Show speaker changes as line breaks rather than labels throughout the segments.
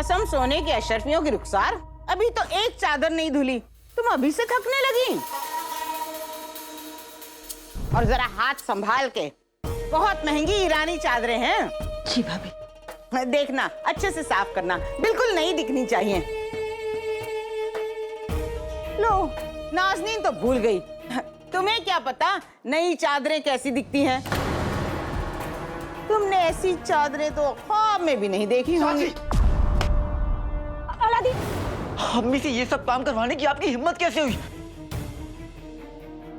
कसम सोने की अशरफियों की रुखसार, अभी तो एक चादर नहीं धुली, तुम अभी से थकने लगी। और जरा हाथ संभाल के, बहुत महंगी ईरानी चादरें हैं।
जी भाभी।
देखना, अच्छे से साफ करना, बिल्कुल नई दिखनी चाहिए। लो, नाज़नीन तो भूल गई। तुम्हें क्या पता नई चादरें कैसी दिखती हैं? तुमने ऐसी चादरें तो ख्वाब में भी नहीं देखी होंगी।
अलादीन,
अम्मी से ये सब काम करवाने की आपकी हिम्मत कैसे हुई?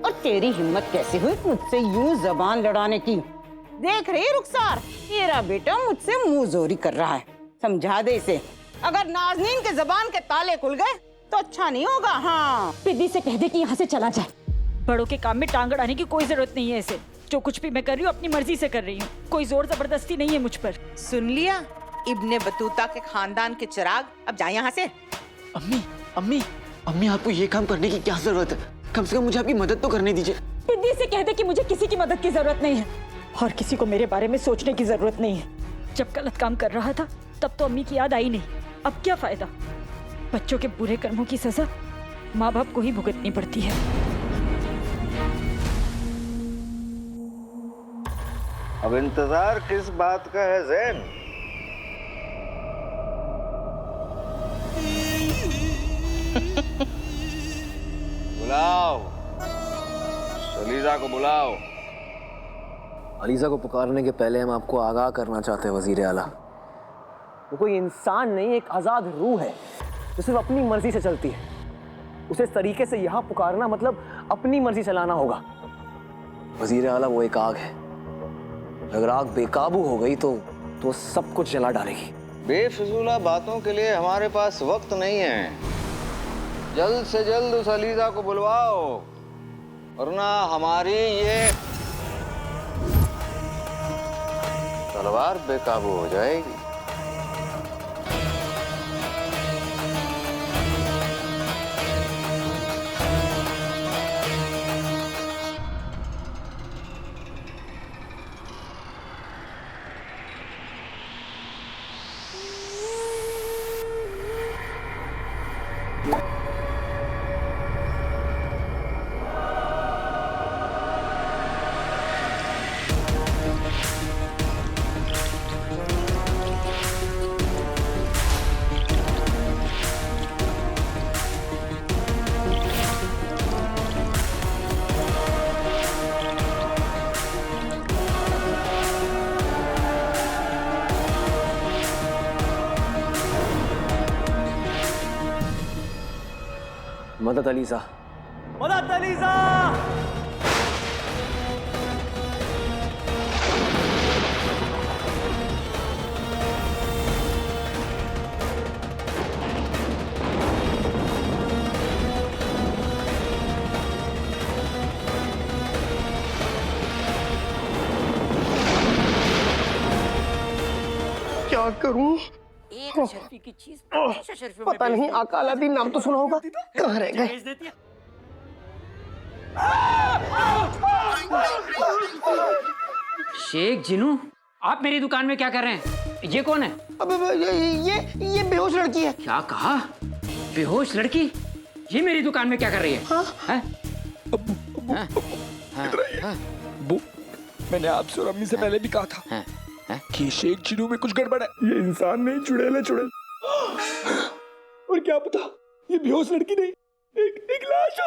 और तेरी हिम्मत कैसे हुई मुझसे यूं जबान लड़ाने की? देख रही रुखसार, तेरा बेटा मुझसे मुंह जोरी कर रहा है। समझा दे इसे, अगर नाज़नीन के जबान के ताले खुल गए तो अच्छा नहीं होगा। हाँ,
पिद्दी से कह दे कि यहाँ से चला जाए। बड़ों के काम में टांग अड़ाने की कोई जरूरत नहीं है इसे। जो कुछ भी मैं कर रही हूँ अपनी मर्जी से कर रही हूँ, कोई जोर जबरदस्ती नहीं है मुझ पर।
सुन लिया इब्ने बतूता के खानदान के चिराग, अब जा यहाँ से।
अम्मी अम्मी अम्मी, आपको ये काम करने की क्या जरूरत है? कम से कम मुझे आपकी मदद तो करने दीजिए।
पिद्दी से कह दे कि मुझे किसी की मदद की जरूरत नहीं है और किसी को मेरे बारे में सोचने की जरूरत नहीं है। जब गलत काम कर रहा था तब तो अम्मी की याद आई नहीं, अब क्या फायदा? बच्चों के बुरे कर्मों की सजा माँ बाप को ही भुगतनी पड़ती है।
अब इंतजार किस बात का है ज़ैन? बुलाओ, सलीजा को बुलाओ।
अलीजा को पुकारने के पहले हम आपको आगाह करना चाहते हैं वजीर आला, वो कोई इंसान नहीं, एक आज़ाद रूह है जो सिर्फ अपनी मर्जी से चलती है। उसे इस तरीके से यहाँ पुकारना मतलब अपनी मर्जी चलाना होगा। वजीर आला, वो एक आग है, अगर आग बेकाबू हो गई तो सब कुछ जला डालेगी।
बेफिजूला बातों के लिए हमारे पास वक्त नहीं है। जल्द से जल्द उस अलीजा को बुलवाओ, वरना हमारी ये तलवार बेकाबू हो जाएगी।
मदद अलीजा, मदद अलीजा।
क्या करूं?
एक अशरफी की चीज
पता नहीं, आका अलादीन नाम तो सुना होगा, कहाँ रह गए?
शेख जिनू, आप मेरी दुकान में क्या कर रहे हैं? ये कौन है?
अब ये बेहोश लड़की है।
क्या कहा? बेहोश लड़की? ये मेरी दुकान में क्या कर रही है?
हाँ?
है?
अब्बू, मैंने आपसे और अम्मी से पहले भी कहा था कि शेख जिनू में कुछ गड़बड़ है। ये इंसान नहीं, चुड़ैल है, चुड़ैल। और क्या पता ये बेहोश लड़की नहीं, एक लाश है।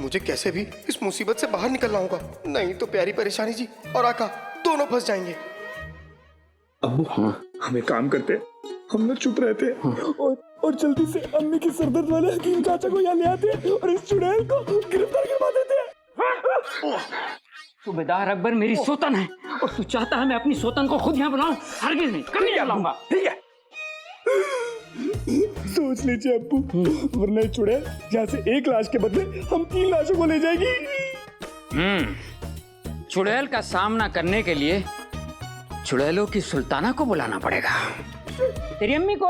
मुझे कैसे भी इस मुसीबत से बाहर निकलना होगा, नहीं तो प्यारी परेशानी जी और आका दोनों फंस जाएंगे।
अब्बू, हम एक काम करते हैं, हम लोग चुप रहते हैं और जल्दी से अम्मी की सरदर्द वाले हकीम चाचा को यहाँ ले आते हैं और इस चुड़ैल को गिरफ्तार करवा देते हैं।
सूबेदार अकबर मेरी सोतन है और तू चाहता है मैं अपनी सोतन को खुद यहाँ बुलाऊं? हरगिज नहीं, कभी नहीं बुलाऊंगा।
ठीक है, सोच लीजिए अब्बू, वरना चुड़ैल यहाँ से एक लाश के बदले हम 3 लाशों को ले जाएगी।
चुड़ैल का सामना करने के लिए चुड़ैलों की सुल्ताना को बुलाना पड़ेगा। तेरी अम्मी को।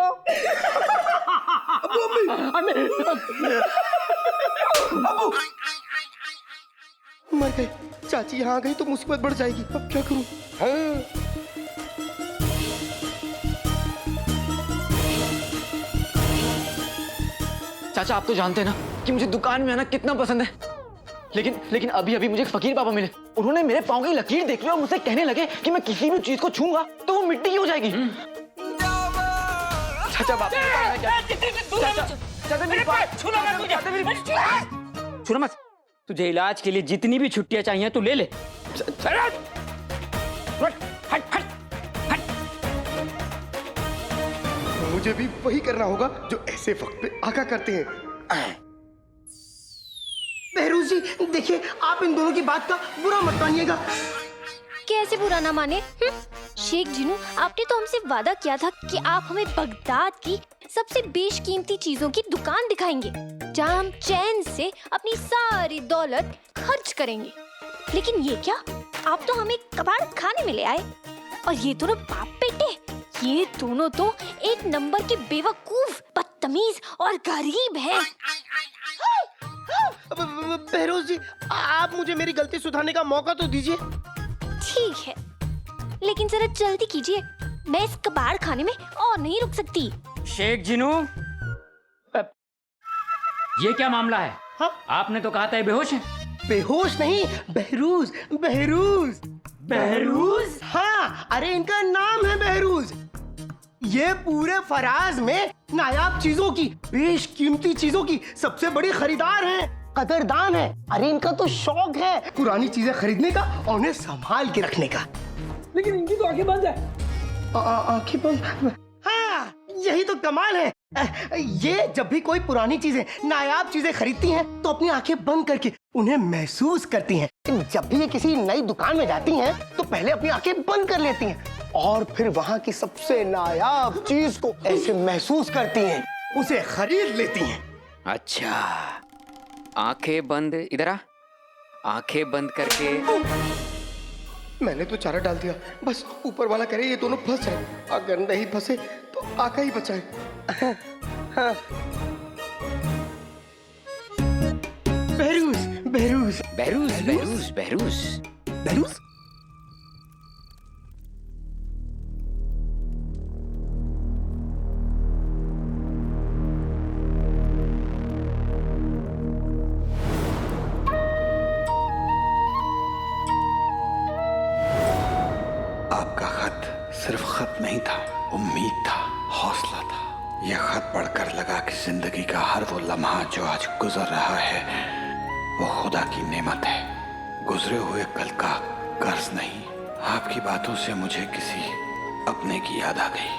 मर गए, चाची यहाँ आ गई तो मुसीबत बढ़ जाएगी। अब क्या करूं? हाँ।
चाचा आप तो जानते हैं ना कि मुझे दुकान में आना कितना पसंद है, लेकिन अभी अभी मुझे फकीर पापा मिले। उन्होंने मेरे पाँव की लकीर देख ली और मुझसे कहने लगे कि मैं किसी भी चीज को छूंगा तो वो मिट्टी की हो जाएगी। चाचा बाप
छूना मत। तुझे इलाज के लिए जितनी भी छुट्टियां चाहिए तू ले ले।
मुझे भी वही करना होगा जो ऐसे वक्त पे आका करते हैं। बहरूज जी देखिए, आप इन दोनों की बात का बुरा मत मानिएगा।
कैसे बुरा ना माने? शेख जिनू, आपने तो हमसे वादा किया था कि आप हमें बगदाद की सबसे बेशकीमती चीजों की दुकान दिखाएंगे जहां हम चैन से अपनी सारी दौलत खर्च करेंगे। लेकिन ये क्या, आप तो हमें कबाड़ खाने में ले आए। और ये दोनों बाप बेटे, ये दोनों तो एक नंबर के बेवकूफ, बदतमीज और गरीब हैं।
बहरूज जी, आप मुझे मेरी गलती सुधारने का मौका तो दीजिए।
ठीक है, लेकिन जरा जल्दी कीजिए, मैं इस कबाड़ खाने में और नहीं रुक सकती।
शेख जिनू, ये क्या मामला है?
हाँ?
आपने तो कहा था ये बेहोश है।
बेहोश नहीं, बहरूज। Behrouz
Behrouz?
हाँ, अरे इनका नाम है बहरूज। ये पूरे फराज में नायाब चीजों की, बेशकीमती चीजों की सबसे बड़ी खरीदार हैं, कदरदान है। अरे इनका तो शौक है पुरानी चीजें खरीदने का और उन्हें संभाल के रखने का।
लेकिन इनकी तो आंखें बंद है।
आंखें बंद? हाँ, यही तो कमाल है। ये जब भी कोई पुरानी चीजें, नायाब चीजें खरीदती हैं तो अपनी आंखें बंद करके उन्हें महसूस करती हैं। जब भी ये किसी नई दुकान में जाती हैं तो पहले अपनी आंखें बंद कर लेती हैं और फिर वहाँ की सबसे नायाब चीज को ऐसे महसूस करती हैं, उसे खरीद लेती हैं।
अच्छा, आंखें बंद, इधर आ। आंखें बंद करके
मैंने तो चारा डाल दिया, बस ऊपर वाला करे ये दोनों फंस जाए। अगर नहीं फंसे तो आका ही बचाए। Behrouz Behrouz
Behrouz Behrouz Behrouz
Behrouz.
आपका खत सिर्फ खत नहीं था, उम्मीद था, हौसला था। यह खत पढ़कर लगा कि जिंदगी का हर वो लम्हा जो आज गुजर रहा है वो खुदा की नेमत है, गुजरे हुए कल का कर्ज नहीं। आपकी बातों से मुझे किसी अपने की याद आ गई।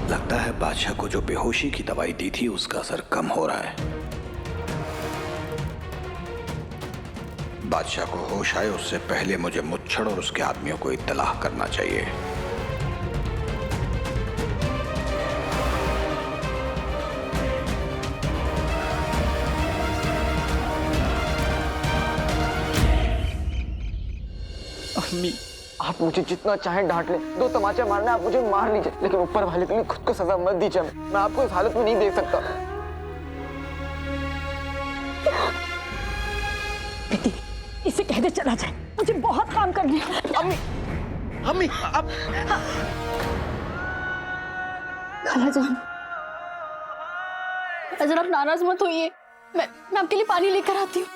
लगता है बादशाह को जो बेहोशी की दवाई दी थी उसका असर कम हो रहा है। बादशाह को होश आए उससे पहले मुझे मुच्छड़ और उसके आदमियों को इत्तलाह करना चाहिए।
अम्मी, आप मुझे जितना चाहे डांट ले, 2 तमाचे मारना, आप मुझे मार लीजिए, लेकिन ऊपर वाले के लिए खुद को सजा मत दीजिए। मैं आपको इस हालत में नहीं देख सकता।
बेटी, इसे कह दे चला जाए, मुझे बहुत काम करने हैं।
अम्मी, अम्मी, अब
खालाजान, जरा आप नाराज मत होइए, मैं आपके लिए पानी लेकर आती हूँ,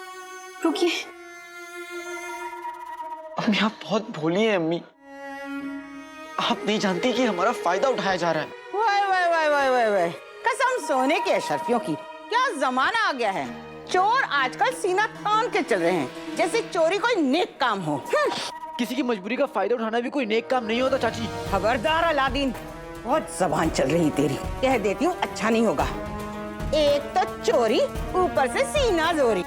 रुकिए।
अम्मी, आप बहुत भोली हैं अम्मी। आप नहीं जानती कि हमारा फायदा उठाया जा रहा है।
वाह वाह वाह वाह वाह वाह, कसम सोने के अशरफियों की, क्या जमाना आ गया है। चोर आजकल सीना तान के चल रहे हैं। जैसे चोरी कोई नेक काम हो।
किसी की मजबूरी का फायदा उठाना भी कोई नेक काम नहीं होता चाची।
खबरदार अलादीन, बहुत जबान चल रही तेरी। कह देती हूँ अच्छा नहीं होगा। एक तो चोरी, ऊपर से सीना जोरी।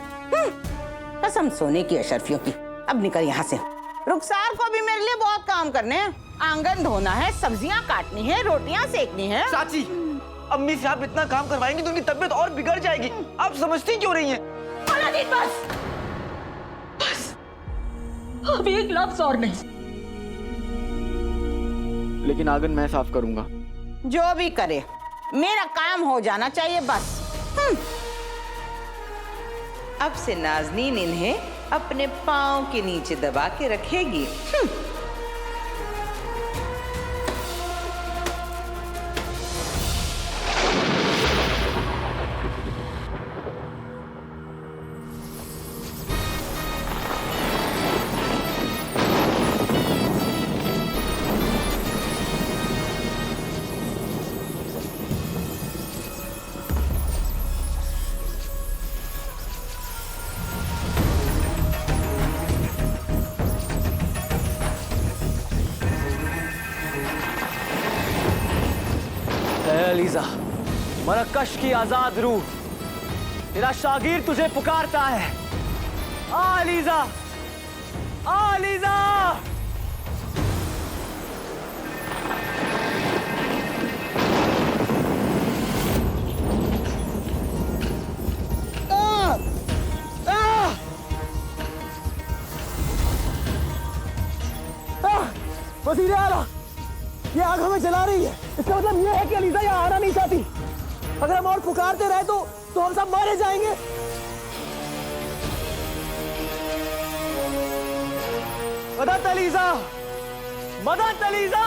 कसम सोने की अशरफियों की। अब निकल यहाँ से। रुखसार को भी मेरे लिए बहुत काम करने हैं। आंगन धोना है, सब्जियाँ काटनी है, रोटियाँ सेकनी है।
चाची, अम्मी से आप इतना काम करवाएंगी तो उनकी तबीयत और बिगड़ जाएगी। आप समझती क्यों नहीं है?
अलादीन बस, बस, अब एक लफ्ज और नहीं।
लेकिन आंगन मैं साफ करूंगा।
जो भी करे, मेरा काम हो जाना चाहिए बस।
अब से नाज़नीन इन्हें अपने पाँव के नीचे दबा के रखेगी।
अलीजा, मरकश की आजाद रूह, तेरा शागिर तुझे पुकारता है। आ अलीजा, आ अलीजा। वज़ीर आला, ये आग हमें जला रही है। इसका मतलब ये है कि अलीजा यहाँ आना नहीं चाहती। अगर हम और पुकारते रहे तो हम सब मारे जाएंगे। मदद अलीजा, मदद अलीजा।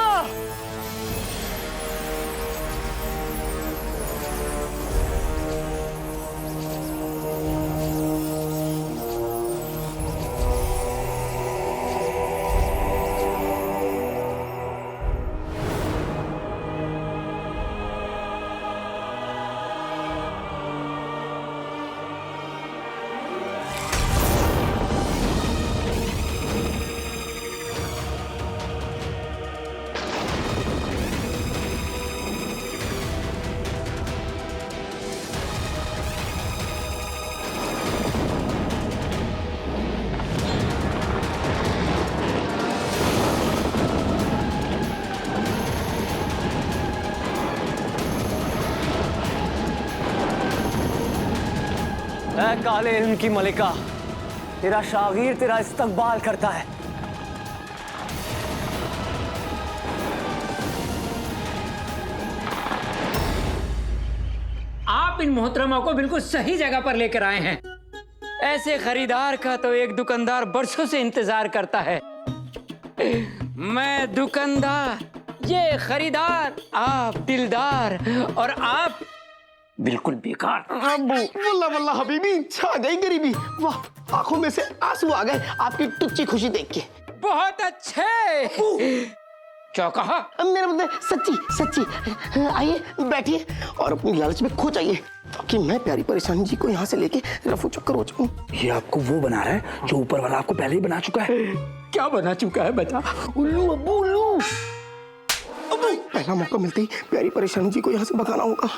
काले इल्म की मलिका, तेरा शागिर तेरा इस्तकबाल करता है।
आप इन मोहतरमा को बिल्कुल सही जगह पर लेकर आए हैं। ऐसे खरीदार का तो एक दुकानदार बरसों से इंतजार करता है। मैं दुकानदार, ये खरीदार, आप दिलदार और आप बिल्कुल बेकार।
अब्बू, वल्ला वल्ला हबीबी, छा गई गरीबी। वाह, आंखों में से आंसू आ गए आपकी टुच्ची खुशी देख के।
बहुत अच्छे। क्या कहा?
मेरा मतलब सच्ची सच्ची। आइए बैठिए और अपनी लालच में खो जाइए ताकि मैं प्यारी परेशानी जी को यहाँ से लेके रफू चक्कर हो जाऊं।
ये आपको वो बना रहा है जो ऊपर वाला आपको पहले ही बना चुका है। क्या बना चुका है बता?
उल्लू अब्बू, उल्लू। अब्बू, पहला मौका मिलते ही प्यारी परेशानी जी को यहाँ से भगाना होगा।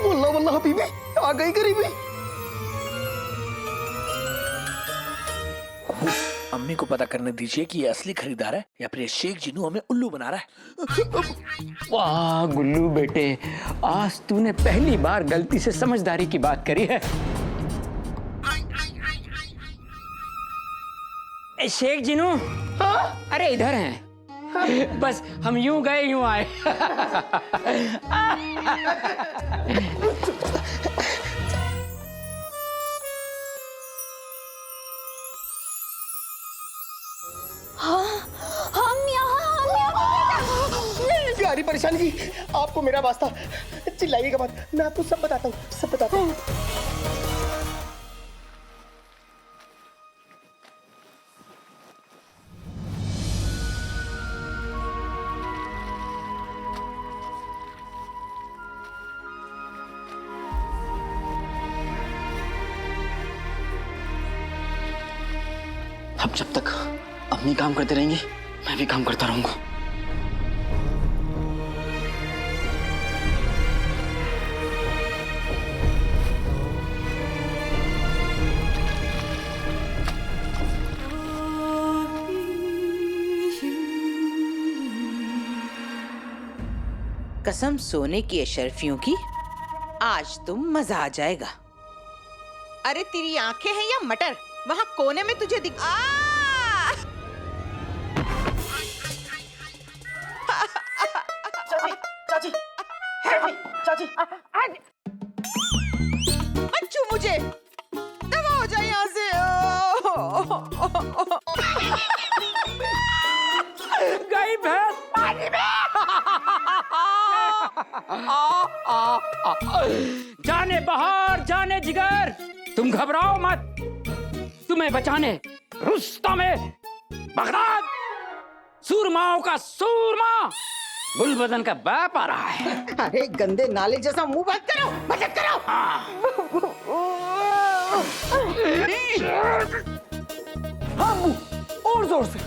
वल्ला वल्ला हबीबी, आ गई गरीबी।
अम्मी को पता करने दीजिए कि ये असली खरीदार है या फिर ये शेख जिन्नू हमें उल्लू बना रहा है।
वाह गुल्लू बेटे, आज तूने पहली बार गलती से समझदारी की बात करी है। ए, शेख जिन्नू, अरे इधर हैं। बस हम यूं गए यूं आए।
प्यारी परेशानी जी, आपको मेरा वास्ता, चिल्लाइएगा मत, मैं आपको सब बताता हूँ, सब बताता हूँ।
जब तक अम्मी काम करते रहेंगी मैं भी काम करता रहूंगा।
कसम सोने की अशरफियों की, आज तुम मजा आ जाएगा। अरे तेरी आंखें हैं या मटर? वहां कोने में तुझे दिख
चाची चाची
बच्चू मुझे दवा हो जाए यहाँ से।
गई भैंस पानी में। जाने बहार जाने जिगर, तुम घबराओ मत। तुम्हें बचाने रुस्तम है, बगदाद सूरमाओं का सूरमा गुलबदन का बाप आ रहा है।
अरे गंदे नाले जैसा मुंह बंद करो, बचत करो।
हाँ अम्मू, और जोर से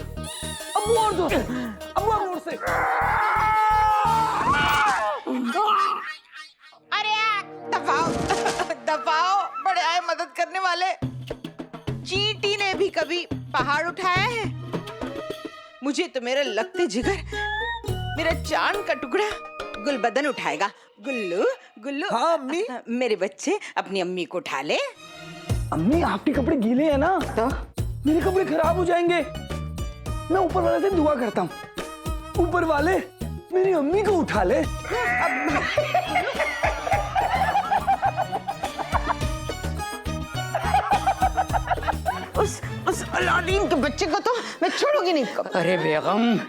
अम्मू, और जोर से अम्मू, और जोर से।
अरे दबाओ दबाओ, बड़े आए मदद करने वाले। चींटी ने भी कभी पहाड़ उठाया है? मुझे तो मेरा लगते जिगर, मेरा चांद का टुकड़ा गुलबदन उठाएगा। गुल्लू गुल्लू।
हाँ अम्मी।
मेरे बच्चे अपनी अम्मी को उठा ले।
अम्मी आपके कपड़े गीले हैं ना,
तो
मेरे कपड़े खराब हो जाएंगे। मैं ऊपर वाले से दुआ करता हूँ, ऊपर वाले मेरी अम्मी को उठा ले।
उस अलादीन के बच्चे को तो मैं छोड़ूंगी नहीं।
अरे बेगम,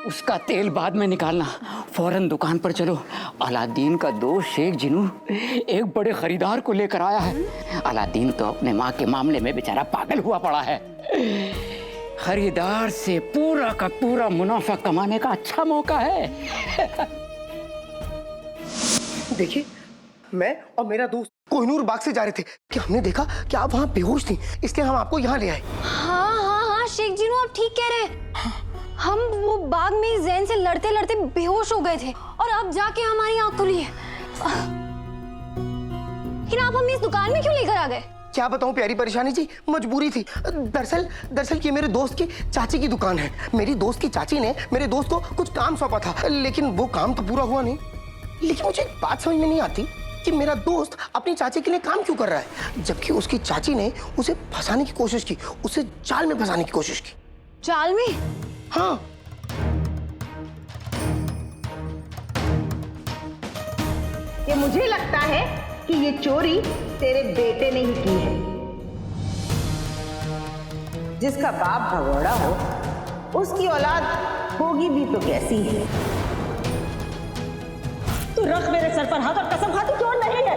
उसका तेल बाद में निकालना, फौरन दुकान पर चलो। अलादीन का दोस्त शेख जिनू एक बड़े खरीदार को लेकर आया है। अलादीन तो अपने माँ के मामले में बेचारा पागल हुआ पड़ा है। खरीदार से पूरा का पूरा मुनाफा कमाने का अच्छा मौका है।
देखिए, मैं और मेरा दोस्त कोहिनूर बाग से जा रहे थे कि हमने देखा कि आप वहाँ बेहोश थी, इसलिए हम आपको यहाँ ले आए।
हाँ शेख जिनू, आप ठीक कह रहे हैं। हम वो बाग में जैन से लड़ते लड़ते बेहोश हो गए थे और अब जाके हमारी आँख खुली है। लेकिन आप हमें इस दुकान में क्यों लेकर आ गए?
क्या बताऊं प्यारी परेशानी जी, मजबूरी थी। दरअसल ये मेरे दोस्त की चाची की दुकान है। मेरी दोस्त की चाची ने मेरे दोस्त को कुछ काम सौंपा था, लेकिन वो काम तो पूरा हुआ नहीं। लेकिन मुझे एक बात समझ में नहीं आती कि मेरा दोस्त अपनी चाची के लिए काम क्यों कर रहा है, जबकि उसकी चाची ने उसे फंसाने की कोशिश की, उसे जाल में फंसाने की कोशिश की।
जाल में?
हाँ।
ये मुझे लगता है कि ये चोरी तेरे बेटे ने ही की है। जिसका बाप भगोड़ा हो उसकी औलाद होगी भी तो कैसी है।
तू रख मेरे सर पर हाथ और कसम खा, तू क्यों नहीं है?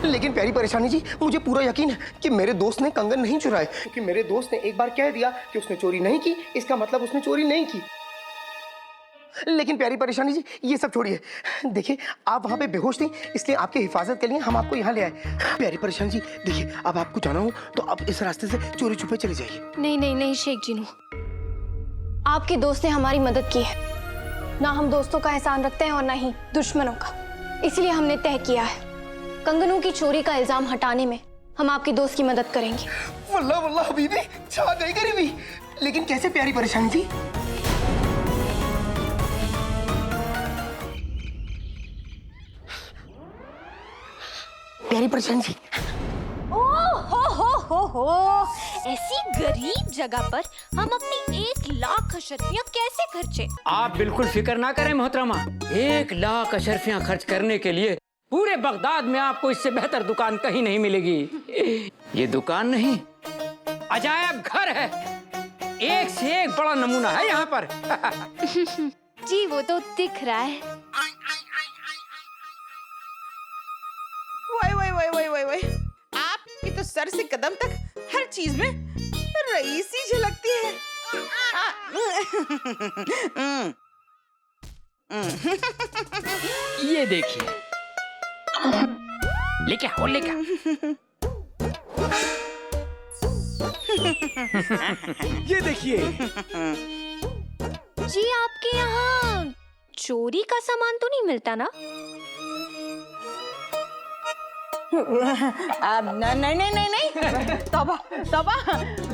लेकिन प्यारी परेशानी जी, मुझे पूरा यकीन है कि मेरे दोस्त ने कंगन नहीं चुराए, क्योंकि मेरे दोस्त ने एक बार कह दिया कि उसने चोरी नहीं की, इसका मतलब उसने चोरी नहीं की। लेकिन प्यारी परेशानी जी, ये सब छोड़िए। देखिए, आप वहां पे बेहोश थी, इसलिए आपकी हिफाजत के लिए हम आपको यहाँ ले आए। प्यारी परेशानी जी, देखिए, अब आपको जाना हो तो आप इस रास्ते से चोरी छुपे चले जाइए।
नहीं नहीं नहीं शेख जिनू, आपके दोस्त ने हमारी मदद की है। ना हम दोस्तों का एहसान रखते हैं और ना ही दुश्मनों का, इसलिए हमने तय किया है कंगनों की चोरी का इल्जाम हटाने में हम आपके दोस्त की मदद करेंगे।
वल्लाह वल्लाह हबीबी, छा गई गरीबी। लेकिन कैसे प्यारी परेशानी जी? प्यारी परेशानी जी,
हो ऐसी गरीब जगह पर हम अपनी 1 लाख अशर्फियां कैसे खर्चे?
आप बिल्कुल फिक्र ना करें मोहतरमा, 1 लाख अशर्फियां खर्च करने के लिए पूरे बगदाद में आपको इससे बेहतर दुकान कहीं नहीं मिलेगी। ये दुकान नहीं, अजायब घर है। एक से एक बड़ा नमूना है यहाँ पर।
जी वो तो दिख रहा है।
वही आपकी तो सर से कदम तक हर चीज में रईसी झलकती है।
ये देखिए, लेके आओ, लेके आओ।
ये देखिए।
जी आपके यहाँ चोरी का सामान तो नहीं मिलता ना?
नहीं नहीं नहीं नहीं, तौबा तौबा,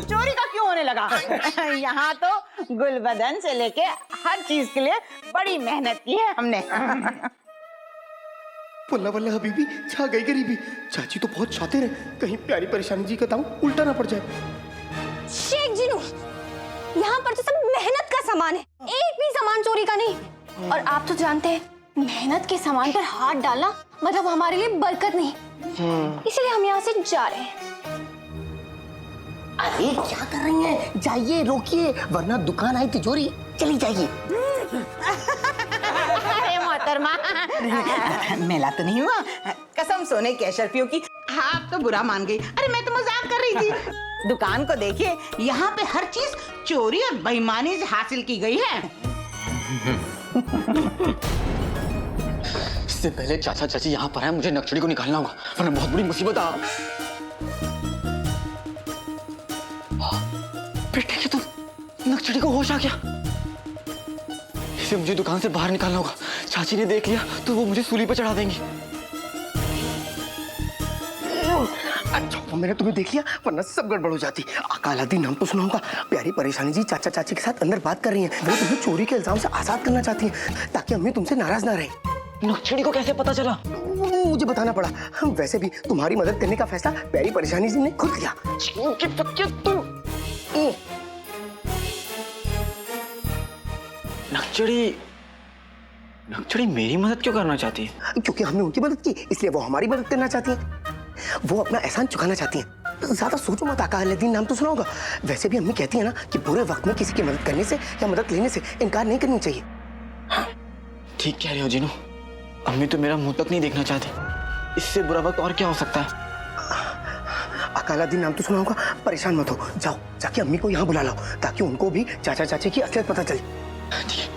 चोरी का क्यों होने लगा? यहाँ तो गुलबदन से लेके हर चीज के लिए बड़ी मेहनत की है हमने।
वल्ला वल्ला हबीबी, छा गई गरीबी। चाची तो बहुत शातिर है, कहीं प्यारी परेशानी जी का दाम उल्टा ना पड़ जाए।
शेख जिनू, यहाँ पर तो सब मेहनत का सामान है, एक भी सामान चोरी का नहीं। और आप तो जानते हैं, मेहनत के सामान पर हाथ डालना मतलब हमारे लिए बरकत नहीं। इसलिए हम यहाँ से जा रहे हैं।
अरे क्या कर रही हैं? जाइए, रोकिए, वरना दुकान आई तिजोरी चली जाएगी।
अरे मोहतरमा, मेला तो नहीं हुआ, कसम सोने की अशरफियों की। आप तो बुरा मान गई। अरे मैं तो मजाक कर रही थी। दुकान को देखिए, यहाँ पे हर चीज चोरी और बेईमानी से हासिल की गई है।
इससे पहले चाचा चाची यहाँ पर है, मुझे नक्शड़ी को निकालना होगा, वरना बहुत बड़ी मुसीबत आ। बेटे क्या तुम, नक्शड़ी को होश आ गया? इसे मुझे दुकान से बाहर निकालना होगा। चाची ने देख लिया तो वो मुझे सूली पर चढ़ा देंगी।
अच्छा मैंने तुम्हें देख लिया, वरना सब गड़बड़ हो जाती। आका अलादीन नाम तो सुना होगा। प्यारी परेशानी जी चाचा चाची के साथ अंदर बात कर रही हैं। वो तुम्हें चोरी के इल्जाम से आजाद करना चाहती हैं, ताकि अम्मी तुमसे नाराज ना रहे।
नक्शड़ी को कैसे पता चला?
मुझे बताना पड़ा। वैसे भी तुम्हारी मदद करने का फैसला प्यारी परेशानी जी ने खुद लिया।
नक्शड़ी मेरी मदद क्यों करना चाहती है?
क्योंकि हमने उनकी मदद की, इसलिए वो हमारी मदद करना चाहती हैं। वो अपना एहसान चुकाना चाहती हैं। ज्यादा सोचो मत, आका अलादीन नाम तो सुना होगा। वैसे भी अम्मी कहती है ना कि बुरे वक्त में किसी की मदद करने से या मदद लेने से इनकार नहीं करनी चाहिए।
ठीक कह रहे हो जीनू, अम्मी तो मेरा मुंह तक नहीं देखना चाहती। इससे बुरा वक्त और क्या हो सकता है?
आका अलादीन नाम तो सुना होगा। परेशान मत हो, जाओ जाके अम्मी को यहाँ बुला लाओ, ताकि उनको भी चाचा चाची की असलियत पता चले।
ठीक है।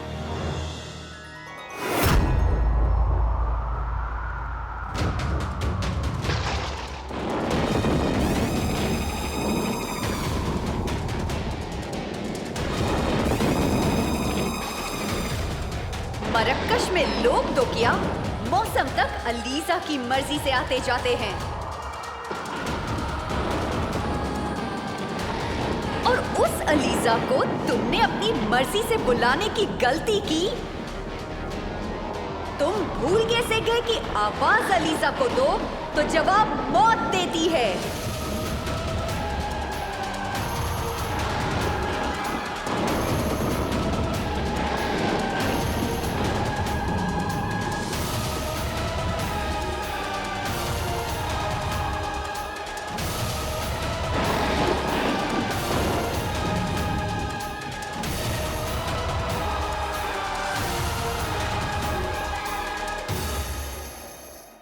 मरक्कश में लोग तो क्या, मौसम तक अलीजा की मर्जी से आते जाते हैं। और उस अलीजा को तुमने अपनी मर्जी से बुलाने की गलती की। तुम भूल कैसे गए कि आवाज अलीजा को दो तो जवाब मौत देती है।